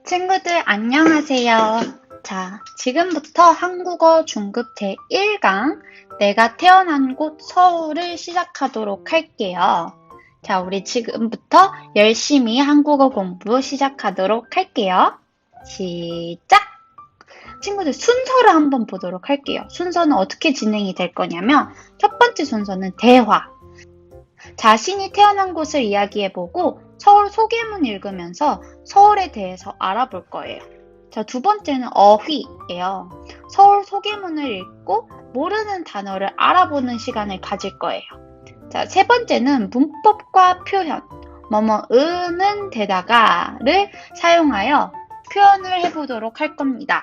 친구들 안녕하세요. 자, 지금부터 한국어 중급 제1강 내가 태어난 곳 서울을 시작하도록 할게요. 자, 우리 지금부터 열심히 한국어 공부 시작하도록 할게요. 시작! 친구들 순서를 한번 보도록 할게요. 순서는 어떻게 진행이 될 거냐면 첫 번째 순서는 대화. 자신이 태어난 곳을 이야기해보고 서울 소개문 읽으면서 서울에 대해서 알아볼 거예요. 자, 두 번째는 어휘예요. 서울 소개문을 읽고 모르는 단어를 알아보는 시간을 가질 거예요. 자, 세 번째는 문법과 표현, 뭐뭐으는 데다가를 사용하여 표현을 해보도록 할 겁니다.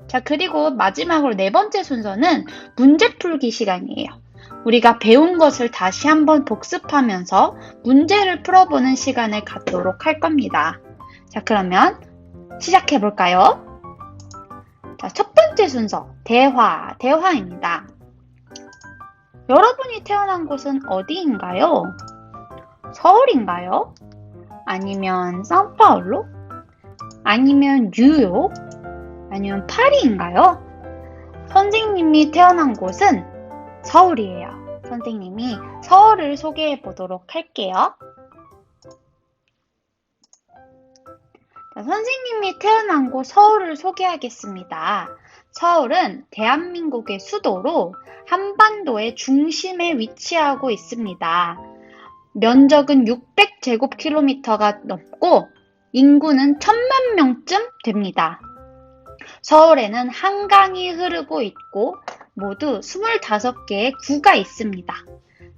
자, 그리고 마지막으로 네 번째 순서는 문제 풀기 시간이에요. 우리가 배운 것을 다시 한번 복습하면서 문제를 풀어보는 시간을 갖도록 할 겁니다. 자, 그러면 시작해 볼까요? 자, 첫 번째 순서, 대화입니다. 여러분이 태어난 곳은 어디인가요? 서울인가요? 아니면 상파울로? 아니면 뉴욕? 아니면 파리인가요? 선생님이 태어난 곳은 서울이에요. 선생님이 서울을 소개해 보도록 할게요. 자, 선생님이 태어난 곳 서울을 소개하겠습니다. 서울은 대한민국의 수도로 한반도의 중심에 위치하고 있습니다. 면적은 600제곱킬로미터가 넘고 인구는 1000만 명쯤 됩니다. 서울에는 한강이 흐르고 있고 모두 25개의 구가 있습니다.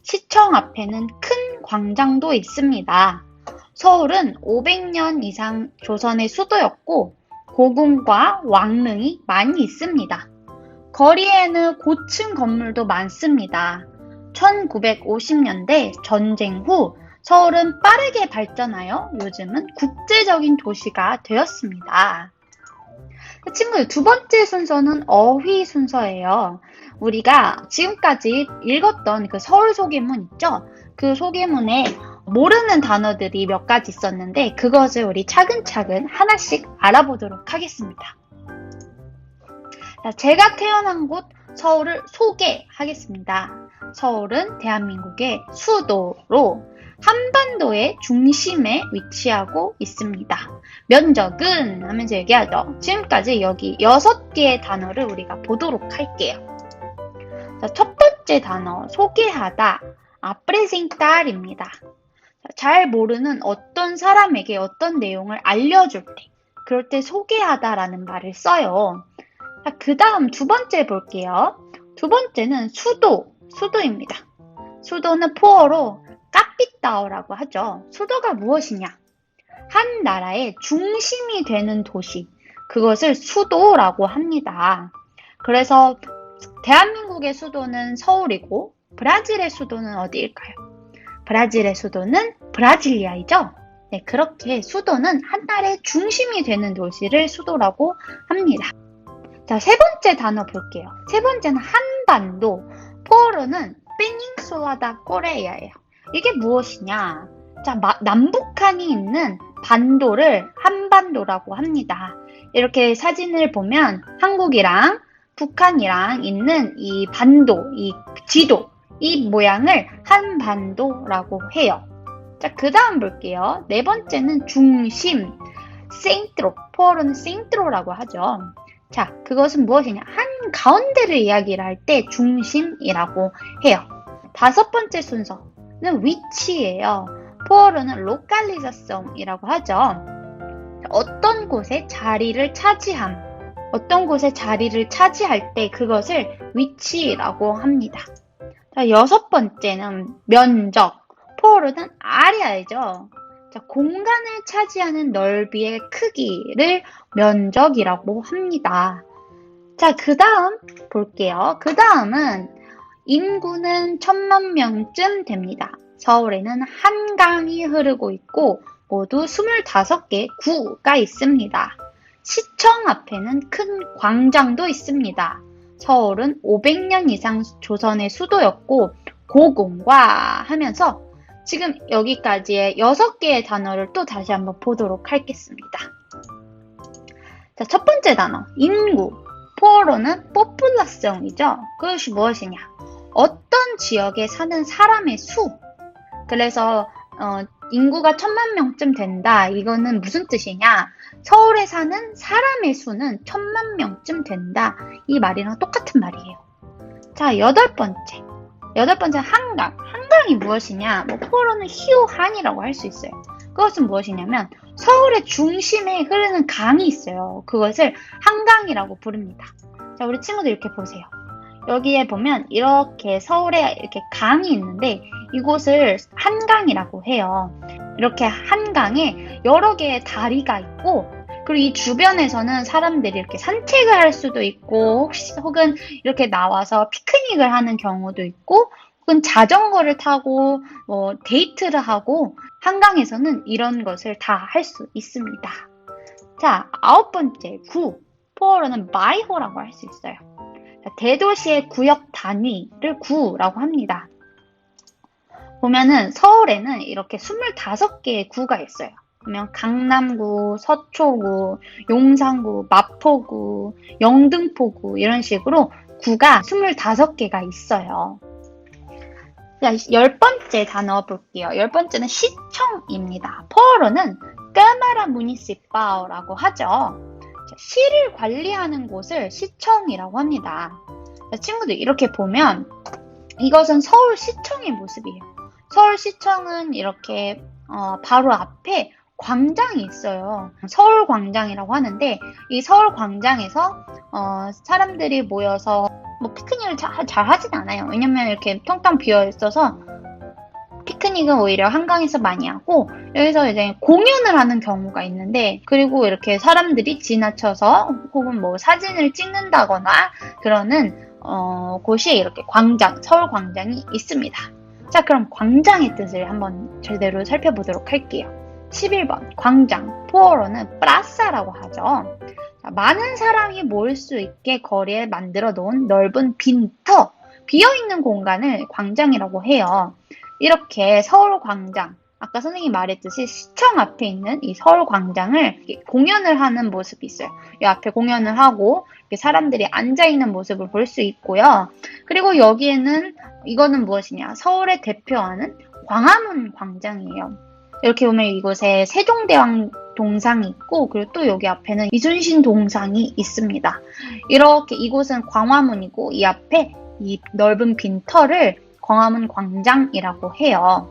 시청 앞에는 큰 광장도 있습니다. 서울은 500년 이상 조선의 수도였고 고궁과 왕릉이 많이 있습니다. 거리에는 고층 건물도 많습니다. 1950년대 전쟁 후 서울은 빠르게 발전하여 요즘은 국제적인 도시가 되었습니다. 친구들, 두 번째 순서는 어휘 순서예요. 우리가 지금까지 읽었던 그 서울 소개문 있죠? 그 소개문에 모르는 단어들이 몇 가지 있었는데 그것을 우리 차근차근 하나씩 알아보도록 하겠습니다. 자, 제가 태어난 곳 서울을 소개하겠습니다. 서울은 대한민국의 수도로 한반도의 중심에 위치하고 있습니다. 면적은 하면서 얘기하죠. 지금까지 여기 6개의 단어를 우리가 보도록 할게요. 자, 첫 번째 단어, 소개하다, apresentar입니다. 잘 모르는 어떤 사람에게 어떤 내용을 알려줄 때, 그럴 때 소개하다라는 말을 써요. 자, 그 다음 두 번째 볼게요. 두 번째는 수도입니다. 수도는 포어로 카피탈이라고 하죠. 수도가 무엇이냐? 한 나라의 중심이 되는 도시, 그것을 수도라고 합니다. 그래서 대한민국의 수도는 서울이고 브라질의 수도는 어디일까요? 브라질의 수도는 브라질리아이죠. 네, 그렇게 수도는 한 나라의 중심이 되는 도시를 수도라고 합니다. 자, 세 번째 단어 볼게요. 세 번째는 한반도, 포어로는 페닌슐라다 코레아예요. 이게 무엇이냐? 자, 남북한이 있는 반도를 한반도라고 합니다. 이렇게 사진을 보면 한국이랑 북한이랑 있는 이 반도, 이 지도, 이 모양을 한반도라고 해요. 자, 그 다음 볼게요. 네 번째는 중심, 센트로, 포어로는 센트로라고 하죠. 자, 그것은 무엇이냐? 한 가운데를 이야기를 할 때 중심이라고 해요. 다섯 번째 순서는 위치예요. 포어로는 로칼리자성이라고 하죠. 어떤 곳에 자리를 차지함, 어떤 곳에 자리를 차지할 때 그것을 위치라고 합니다. 자, 여섯 번째는 면적, 포어로는 아리아이죠. 자, 공간을 차지하는 넓이의 크기를 면적이라고 합니다. 자, 그 다음 볼게요. 그 다음은 인구는 1000만 명쯤 됩니다. 서울에는 한강이 흐르고 있고 모두 25개 구가 있습니다. 시청 앞에는 큰 광장도 있습니다. 서울은 500년 이상 조선의 수도였고 고궁과 하면서 지금 여기까지의 6개의 단어를 또 다시 한번 보도록 하겠습니다. 자, 첫 번째 단어, 인구. 포어로는 포퓰러스형이죠. 그것이 무엇이냐? 어떤 지역에 사는 사람의 수. 그래서 인구가 1000만 명쯤 된다. 이거는 무슨 뜻이냐? 서울에 사는 사람의 수는 1000만 명쯤 된다. 이 말이랑 똑같은 말이에요. 자, 여덟 번째 한강. 한강이 무엇이냐? 포어로는 희우한이라고 할 수 있어요. 그것은 무엇이냐면 서울의 중심에 흐르는 강이 있어요. 그것을 한강이라고 부릅니다. 자, 우리 친구들 이렇게 보세요. 여기에 보면 이렇게 서울에 이렇게 강이 있는데 이곳을 한강이라고 해요. 이렇게 한강에 여러 개의 다리가 있고, 그리고 이 주변에서는 사람들이 이렇게 산책을 할 수도 있고, 혹은 이렇게 나와서 피크닉을 하는 경우도 있고, 혹은 자전거를 타고 데이트를 하고, 한강에서는 이런 것을 다 할 수 있습니다. 자, 아홉 번째, 구. 포어로는 마이호라고 할 수 있어요. 자, 대도시의 구역 단위를 구라고 합니다. 보면은 서울에는 이렇게 25개의 구가 있어요. 보면 강남구, 서초구, 용산구, 마포구, 영등포구 이런 식으로 구가 25개가 있어요. 자, 10번째 단어 볼게요. 10번째는 시청입니다. 포어로는 까마라 무니시파라고 하죠. 자, 시를 관리하는 곳을 시청이라고 합니다. 자, 친구들 이렇게 보면 이것은 서울시청의 모습이에요. 서울시청은 이렇게 바로 앞에 광장이 있어요. 서울광장이라고 하는데 이 서울광장에서 사람들이 모여서 피크닉을 잘 하진 않아요. 왜냐면 이렇게 텅텅 비어 있어서 피크닉은 오히려 한강에서 많이 하고, 여기서 이제 공연을 하는 경우가 있는데, 그리고 이렇게 사람들이 지나쳐서 혹은 사진을 찍는다거나 그러는 곳이 이렇게 광장, 서울광장이 있습니다. 자, 그럼 광장의 뜻을 한번 제대로 살펴보도록 할게요. 11번 광장, 포어로는 플라사라고 하죠. 자, 많은 사람이 모일 수 있게 거리에 만들어 놓은 넓은 빈터, 비어있는 공간을 광장이라고 해요. 이렇게 서울광장, 아까 선생님이 말했듯이 시청 앞에 있는 이 서울광장을 공연을 하는 모습이 있어요. 이 앞에 공연을 하고 사람들이 앉아있는 모습을 볼 수 있고요. 그리고 여기에는 이거는 무엇이냐? 서울을 대표하는 광화문 광장이에요. 이렇게 보면 이곳에 세종대왕 동상이 있고, 그리고 또 여기 앞에는 이순신 동상이 있습니다. 이렇게 이곳은 광화문이고 이 앞에 이 넓은 빈터를 광화문 광장이라고 해요.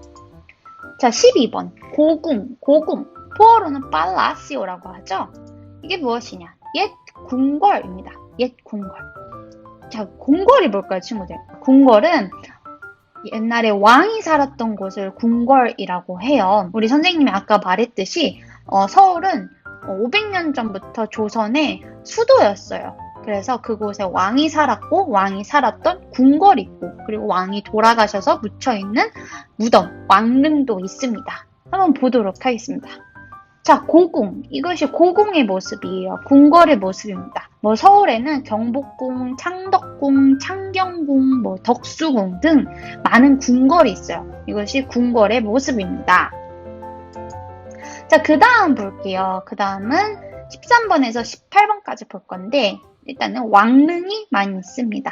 자, 12번 고궁. 포어로는 팔라시오라고 하죠. 이게 무엇이냐? 옛 궁궐입니다. 옛 궁궐. 자, 궁궐이 뭘까요, 친구들? 궁궐은 옛날에 왕이 살았던 곳을 궁궐이라고 해요. 우리 선생님이 아까 말했듯이 서울은 500년 전부터 조선의 수도였어요. 그래서 그곳에 왕이 살았고, 왕이 살았던 궁궐이 있고, 그리고 왕이 돌아가셔서 묻혀있는 무덤, 왕릉도 있습니다. 한번 보도록 하겠습니다. 자, 고궁. 이것이 고궁의 모습이에요. 궁궐의 모습입니다. 서울에는 경복궁, 창덕궁, 창경궁, 덕수궁 등 많은 궁궐이 있어요. 이것이 궁궐의 모습입니다. 자, 그 다음 볼게요. 그 다음은 13번에서 18번까지 볼 건데, 일단은 왕릉이 많이 있습니다.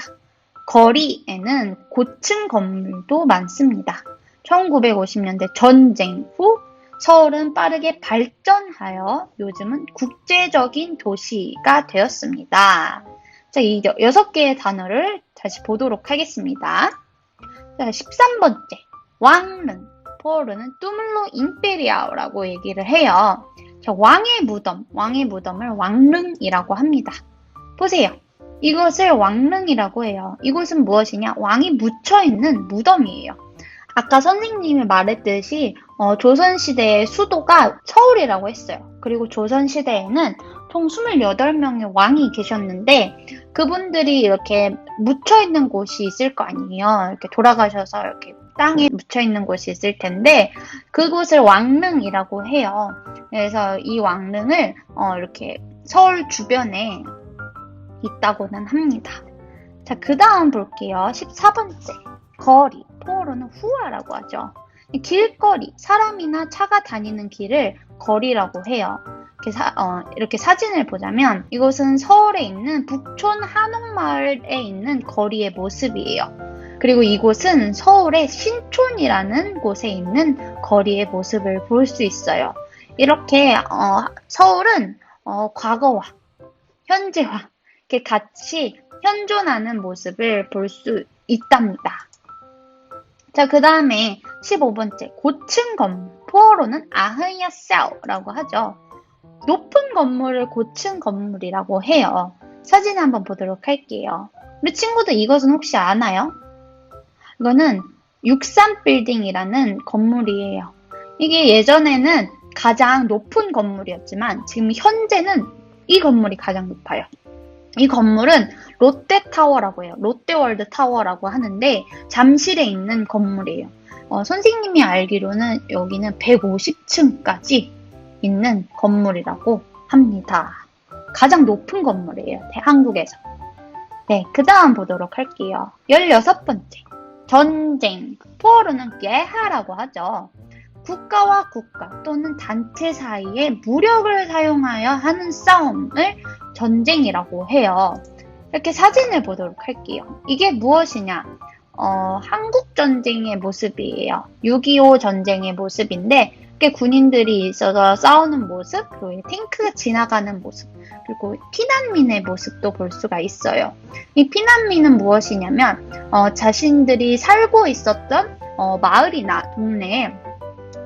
거리에는 고층 건물도 많습니다. 1950년대 전쟁 후 서울은 빠르게 발전하여 요즘은 국제적인 도시가 되었습니다. 자, 이 6개의 단어를 다시 보도록 하겠습니다. 자, 13번째 왕릉. 포어로는 뚜물로 임페리아라고 얘기를 해요. 자, 왕의 무덤을 왕릉이라고 합니다. 보세요. 이것을 왕릉이라고 해요. 이곳은 무엇이냐? 왕이 묻혀있는 무덤이에요. 아까 선생님이 말했듯이 조선시대의 수도가 서울이라고 했어요. 그리고 조선시대에는 총 28명의 왕이 계셨는데 그분들이 이렇게 묻혀있는 곳이 있을 거 아니에요. 이렇게 돌아가셔서 이렇게 땅에 묻혀있는 곳이 있을 텐데 그곳을 왕릉이라고 해요. 그래서 이 왕릉을 이렇게 서울 주변에 있다고는 합니다. 자, 그 다음 볼게요. 14번째 거리. 포어로는 후아라고 하죠. 길거리, 사람이나 차가 다니는 길을 거리라고 해요. 이렇게 사진을 보자면 이곳은 서울에 있는 북촌 한옥마을에 있는 거리의 모습이에요. 그리고 이곳은 서울의 신촌이라는 곳에 있는 거리의 모습을 볼 수 있어요. 이렇게 서울은 과거와 현재와 이렇게 같이 현존하는 모습을 볼 수 있답니다. 자, 그 다음에 15번째, 고층 건물. 포어로는 아흐야싸오라고 하죠. 높은 건물을 고층 건물이라고 해요. 사진 한번 보도록 할게요. 우리 친구들 이것은 혹시 아나요? 이거는 63빌딩이라는 건물이에요. 이게 예전에는 가장 높은 건물이었지만 지금 현재는 이 건물이 가장 높아요. 이 건물은 롯데타워라고 해요. 롯데월드 타워라고 하는데 잠실에 있는 건물이에요. 선생님이 알기로는 여기는 150층까지 있는 건물이라고 합니다. 가장 높은 건물이에요. 한국에서. 네, 그 다음 보도록 할게요. 16번째. 전쟁. 포어로는 게하라고 하죠. 국가와 국가 또는 단체 사이에 무력을 사용하여 하는 싸움을 전쟁이라고 해요. 이렇게 사진을 보도록 할게요. 이게 무엇이냐? 한국전쟁의 모습이에요. 6.25 전쟁의 모습인데 이렇게 군인들이 있어서 싸우는 모습, 그리고 탱크가 지나가는 모습, 그리고 피난민의 모습도 볼 수가 있어요. 이 피난민은 무엇이냐면 자신들이 살고 있었던 마을이나 동네에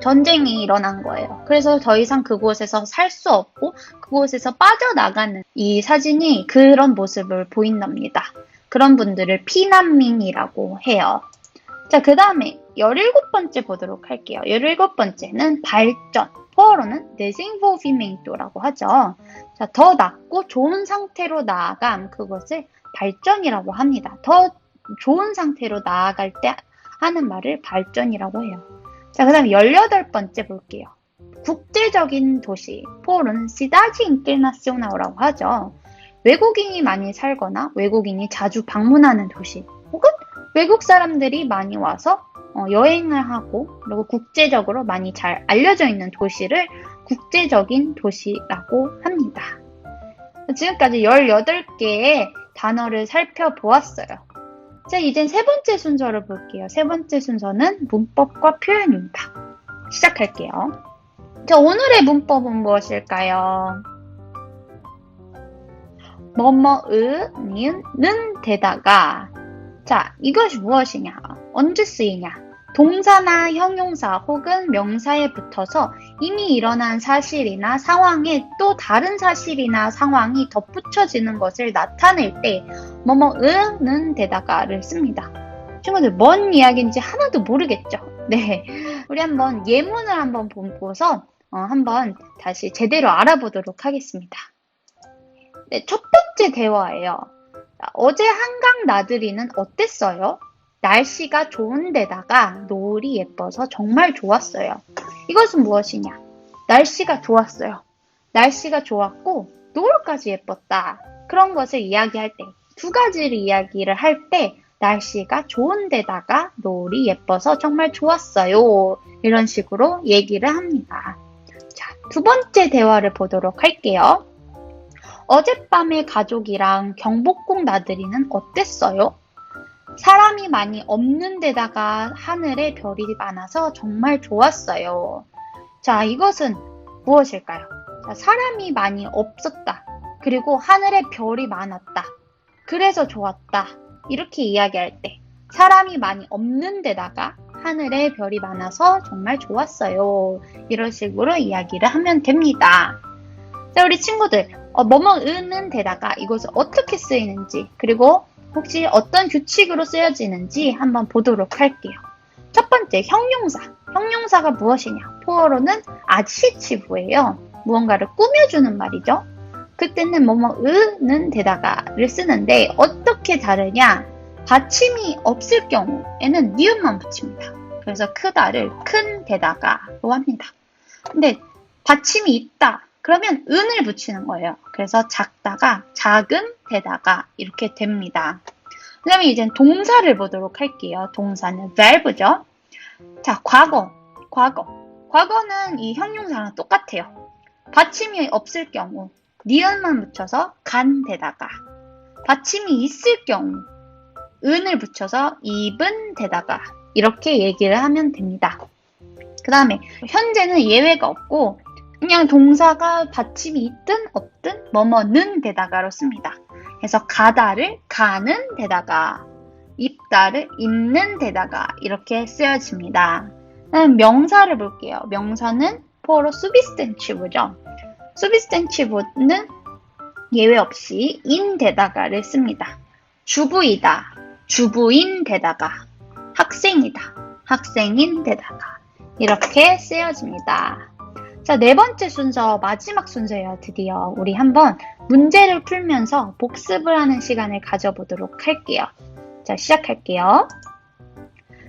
전쟁이 일어난 거예요. 그래서 더 이상 그곳에서 살 수 없고 그곳에서 빠져나가는 이 사진이 그런 모습을 보인답니다. 그런 분들을 피난민이라고 해요. 자, 그 다음에 17번째 보도록 할게요. 17번째는 발전. 포어로는 데싱포비멘토라고 하죠. 자, 더 낫고 좋은 상태로 나아감, 그것을 발전이라고 합니다. 더 좋은 상태로 나아갈 때 하는 말을 발전이라고 해요. 자, 그 다음에 18번째 볼게요. 국제적인 도시. 포어로는 시다지 인터나시오나라고 하죠. 외국인이 많이 살거나 외국인이 자주 방문하는 도시, 혹은 외국 사람들이 많이 와서 여행을 하고 그리고 국제적으로 많이 잘 알려져 있는 도시를 국제적인 도시라고 합니다. 지금까지 18개의 단어를 살펴보았어요. 자, 이젠 세 번째 순서를 볼게요. 세 번째 순서는 문법과 표현입니다. 시작할게요. 자, 오늘의 문법은 무엇일까요? 뭐뭐의, 니은, 데다가. 자, 이것이 무엇이냐? 언제 쓰이냐? 동사나 형용사 혹은 명사에 붙어서 이미 일어난 사실이나 상황에 또 다른 사실이나 상황이 덧붙여지는 것을 나타낼 때 뭐뭐의는 데다가를 씁니다. 친구들, 뭔 이야기인지 하나도 모르겠죠? 네, 우리 한번 예문을 한번 보고서 한번 다시 제대로 알아보도록 하겠습니다. 네, 첫 번째 대화예요. 어제 한강 나들이는 어땠어요? 날씨가 좋은 데다가 노을이 예뻐서 정말 좋았어요. 이것은 무엇이냐? 날씨가 좋았어요. 날씨가 좋았고 노을까지 예뻤다. 그런 것을 이야기할 때, 두 가지를 이야기를 할 때 날씨가 좋은 데다가 노을이 예뻐서 정말 좋았어요. 이런 식으로 얘기를 합니다. 자, 두 번째 대화를 보도록 할게요. 어젯밤에 가족이랑 경복궁 나들이는 어땠어요? 사람이 많이 없는 데다가 하늘에 별이 많아서 정말 좋았어요. 자, 이것은 무엇일까요? 자, 사람이 많이 없었다. 그리고 하늘에 별이 많았다. 그래서 좋았다. 이렇게 이야기할 때 사람이 많이 없는 데다가 하늘에 별이 많아서 정말 좋았어요. 이런 식으로 이야기를 하면 됩니다. 자, 우리 친구들, 뭐뭐는 데다가 이것을 어떻게 쓰이는지, 그리고 혹시 어떤 규칙으로 쓰여지는지 한번 보도록 할게요. 첫 번째, 형용사. 형용사가 무엇이냐? 포어로는 아지티브예요. 무언가를 꾸며주는 말이죠. 그때는 뭐뭐는 데다가를 쓰는데 어떻게 다르냐? 받침이 없을 경우에는 니은만 붙입니다. 그래서 크다를 큰 데다가로 합니다. 근데 받침이 있다. 그러면 은을 붙이는 거예요. 그래서 작다가 작은 데다가 이렇게 됩니다. 그 다음에 이제 동사를 보도록 할게요. 동사는 verb죠. 자, 과거. 과거는 이 형용사랑 똑같아요. 받침이 없을 경우 니은만 붙여서 간데다가, 받침이 있을 경우 은을 붙여서 입은 데다가 이렇게 얘기를 하면 됩니다. 그 다음에 현재는 예외가 없고 그냥 동사가 받침이 있든 없든 뭐뭐는 데다가로 씁니다. 그래서 가다를 가는 데다가, 입다를 입는 데다가 이렇게 쓰여집니다. 그다음 명사를 볼게요. 명사는 포로 수비스텐티브죠. 수비스텐티브는 예외 없이 인 데다가를 씁니다. 주부이다, 주부인 데다가, 학생이다, 학생인 데다가 이렇게 쓰여집니다. 자, 네 번째 순서, 마지막 순서예요. 드디어 우리 한번 문제를 풀면서 복습을 하는 시간을 가져보도록 할게요. 자, 시작할게요.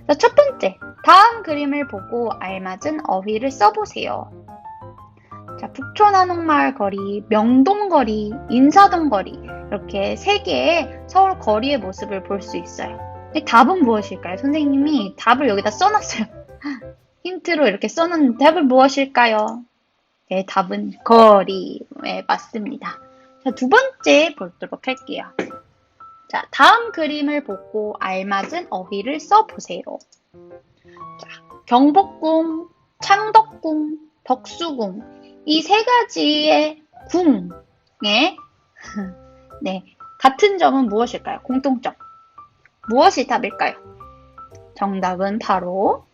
자, 첫 번째, 다음 그림을 보고 알맞은 어휘를 써보세요. 자, 북촌 한옥마을 거리, 명동 거리, 인사동 거리 이렇게 세 개의 서울 거리의 모습을 볼 수 있어요. 답은 무엇일까요? 선생님이 답을 여기다 써놨어요. 힌트로 이렇게 써놓은 답은 무엇일까요? 네, 답은 거리. 네, 맞습니다. 자, 두 번째 보도록 할게요. 자, 다음 그림을 보고 알맞은 어휘를 써보세요. 자, 경복궁, 창덕궁, 덕수궁 이 세 가지의 궁에 네, 같은 점은 무엇일까요? 공통점. 무엇이 답일까요? 정답은 바로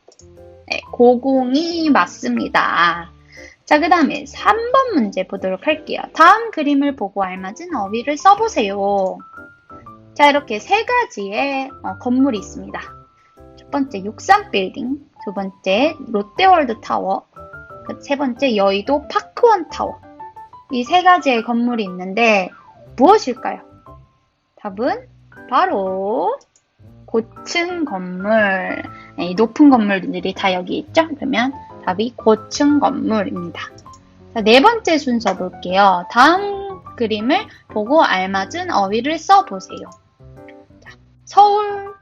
네, 고궁이 맞습니다. 자, 그 다음에 3번 문제 보도록 할게요. 다음 그림을 보고 알맞은 어휘를 써보세요. 자, 이렇게 세 가지의 건물이 있습니다. 첫 번째 63빌딩, 두 번째 롯데월드 타워, 세 번째 여의도 파크원 타워. 이 세 가지의 건물이 있는데 무엇일까요? 답은 바로 고층 건물. 네, 높은 건물들이 다 여기 있죠? 그러면 답이 고층 건물입니다. 자, 네 번째 순서 볼게요. 다음 그림을 보고 알맞은 어휘를 써보세요. 자, 서울,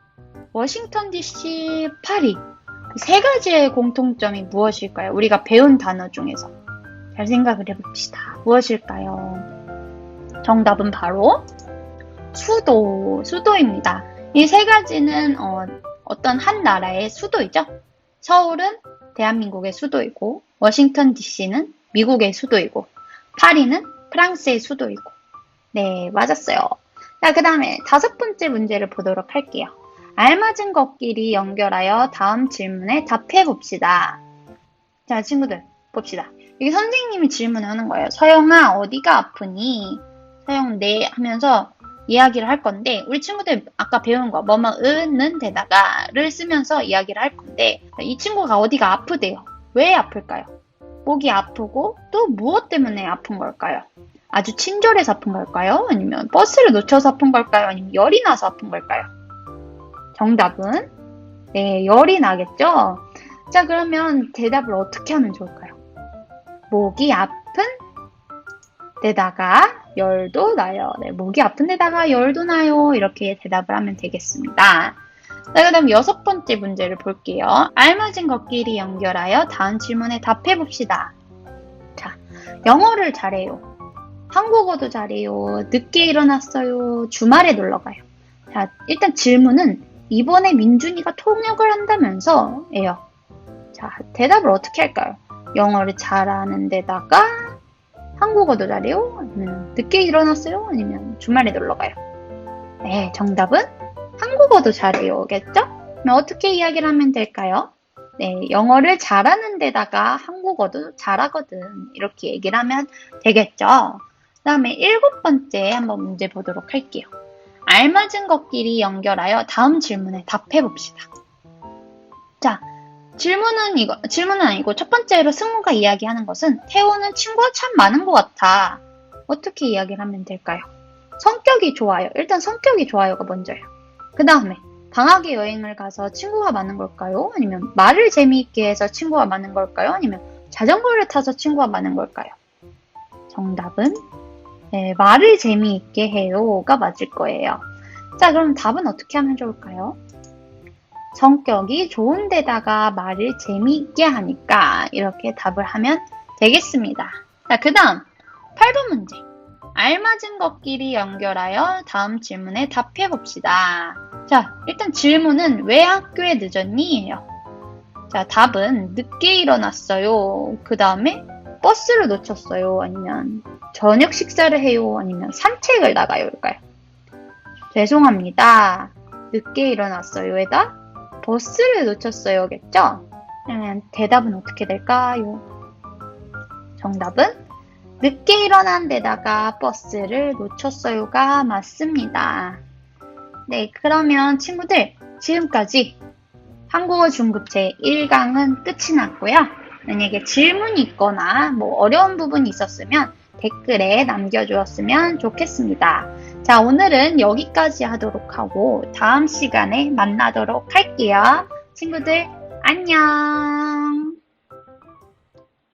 워싱턴 DC, 파리. 세 가지의 공통점이 무엇일까요? 우리가 배운 단어 중에서 잘 생각을 해봅시다. 무엇일까요? 정답은 바로 수도입니다. 이 세 가지는 어떤 한 나라의 수도이죠. 서울은 대한민국의 수도이고, 워싱턴 DC는 미국의 수도이고, 파리는 프랑스의 수도이고. 네, 맞았어요. 자, 그 다음에 다섯 번째 문제를 보도록 할게요. 알맞은 것끼리 연결하여 다음 질문에 답해 봅시다. 자, 친구들 봅시다. 여기 선생님이 질문하는 거예요. 서영아, 어디가 아프니? 서영, 네 하면서 이야기를 할 건데, 우리 친구들 아까 배운 거 뭐뭐는 데다가를 쓰면서 이야기를 할 건데, 이 친구가 어디가 아프대요. 왜 아플까요? 목이 아프고 또 무엇 때문에 아픈 걸까요? 아주 친절해서 아픈 걸까요? 아니면 버스를 놓쳐서 아픈 걸까요? 아니면 열이 나서 아픈 걸까요? 정답은 네, 열이 나겠죠? 자, 그러면 대답을 어떻게 하면 좋을까요? 목이 아픈 데다가 열도 나요. 네, 목이 아픈 데다가 열도 나요. 이렇게 대답을 하면 되겠습니다. 자, 그 다음 여섯 번째 문제를 볼게요. 알맞은 것끼리 연결하여 다음 질문에 답해 봅시다. 자, 영어를 잘해요. 한국어도 잘해요. 늦게 일어났어요. 주말에 놀러가요. 자, 일단 질문은 이번에 민준이가 통역을 한다면서 예요. 자, 대답을 어떻게 할까요? 영어를 잘하는 데다가 한국어도 잘해요? 아니면 늦게 일어났어요? 아니면 주말에 놀러가요? 네, 정답은 한국어도 잘해요겠죠? 그럼 어떻게 이야기를 하면 될까요? 네, 영어를 잘하는 데다가 한국어도 잘하거든. 이렇게 얘기를 하면 되겠죠? 그 다음에 일곱 번째 한번 문제 보도록 할게요. 알맞은 것끼리 연결하여 다음 질문에 답해 봅시다. 자, 질문은 아니고 첫 번째로 승우가 이야기하는 것은 태호는 친구가 참 많은 것 같아. 어떻게 이야기를 하면 될까요? 성격이 좋아요. 일단 성격이 좋아요가 먼저예요. 그 다음에 방학에 여행을 가서 친구가 많은 걸까요? 아니면 말을 재미있게 해서 친구가 많은 걸까요? 아니면 자전거를 타서 친구가 많은 걸까요? 정답은 네, 말을 재미있게 해요가 맞을 거예요. 자, 그럼 답은 어떻게 하면 좋을까요? 성격이 좋은 데다가 말을 재미있게 하니까 이렇게 답을 하면 되겠습니다. 자, 그 다음 8번 문제. 알맞은 것끼리 연결하여 다음 질문에 답해 봅시다. 자, 일단 질문은 왜 학교에 늦었니? 예요. 자, 답은 늦게 일어났어요. 그 다음에 버스를 놓쳤어요. 아니면 저녁 식사를 해요. 아니면 산책을 나가요일까요? 죄송합니다. 늦게 일어났어요에다 버스를 놓쳤어요겠죠? 그러면 대답은 어떻게 될까요? 정답은 늦게 일어난 데다가 버스를 놓쳤어요가 맞습니다. 네, 그러면 친구들 지금까지 한국어 중급 제1강은 끝이 났고요. 만약에 질문이 있거나 뭐 어려운 부분이 있었으면 댓글에 남겨주었으면 좋겠습니다. 자, 오늘은 여기까지 하도록 하고 다음 시간에 만나도록 할게요. 친구들 안녕!